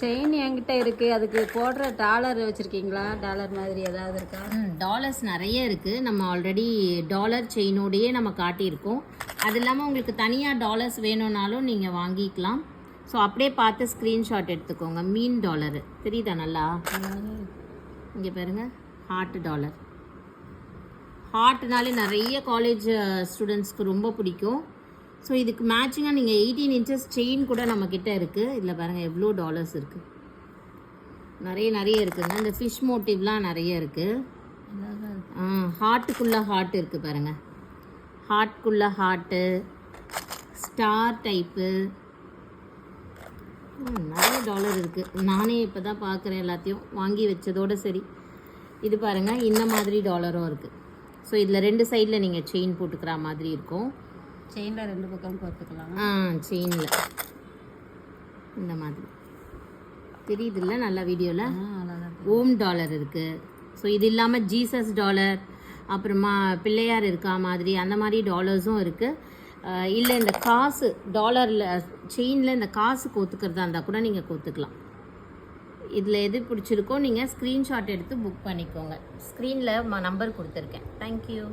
Chain என்கிட்ட இருக்குது. அதுக்கு போடுற டாலர் வச்சுருக்கீங்களா? டாலர் மாதிரி ஏதாவது இருக்கா? டாலர்ஸ் நிறைய இருக்குது. நம்ம ஆல்ரெடி டாலர் செயினோடையே நம்ம காட்டியிருக்கோம். அது இல்லாமல் உங்களுக்கு தனியாக டாலர்ஸ் வேணும்னாலும் நீங்கள் வாங்கிக்கலாம். ஸோ அப்படியே பார்த்து ஸ்க்ரீன்ஷாட் எடுத்துக்கோங்க. மீன் டாலரு தெரியுதா நல்லா? இங்கே பாருங்கள், ஹார்ட் டாலர். ஹார்ட்னாலே நிறைய காலேஜ் ஸ்டூடெண்ட்ஸ்க்கு ரொம்ப பிடிக்கும். ஸோ இதுக்கு மேட்சிங்காக நீங்கள் 18 இன்ச்சஸ் செயின் கூட நம்மக்கிட்ட இருக்குது. இதில் பாருங்கள் எவ்வளோ டாலர்ஸ் இருக்குது. நிறைய இருக்குதுங்க. இந்த ஃபிஷ் மோட்டிவ்லாம் நிறைய இருக்குது. ஹார்ட்டுக்குள்ளே ஹார்ட் இருக்குது பாருங்கள். ஹார்ட்குள்ளே ஹார்ட்டு, ஸ்டார் டைப்பு, நிறைய டாலர் இருக்குது. நானே இப்போ தான் பார்க்குறேன், எல்லாத்தையும் வாங்கி வச்சதோடு சரி. இது பாருங்கள், இந்த மாதிரி டாலரும் இருக்குது. ஸோ இதில் 2 சைடில் நீங்கள் செயின் போட்டுக்கிற மாதிரி இருக்கும். செயினில் 2 பக்கம் போட்டுக்கலாம். செயினில் இந்த மாதிரி தெரியுதுல்ல நல்லா வீடியோவில். ஓம் டாலர் இருக்குது. ஸோ இது இல்லாமல் ஜீசஸ் டாலர், அப்புறமா பிள்ளையார் இருக்கா மாதிரி அந்த மாதிரி டாலர்ஸும் இருக்குது. இல்லை இந்த காசு டாலரில் செயினில் இந்த காசு கோத்துக்கிறதா இருந்தால் கூட நீங்கள் கோத்துக்கலாம். இதில் எது பிடிச்சிருக்கோ நீங்கள் ஸ்க்ரீன்ஷாட் எடுத்து புக் பண்ணிக்கோங்க. ஸ்க்ரீனில் நம்பர் கொடுத்துருக்கேன். தேங்க்யூ.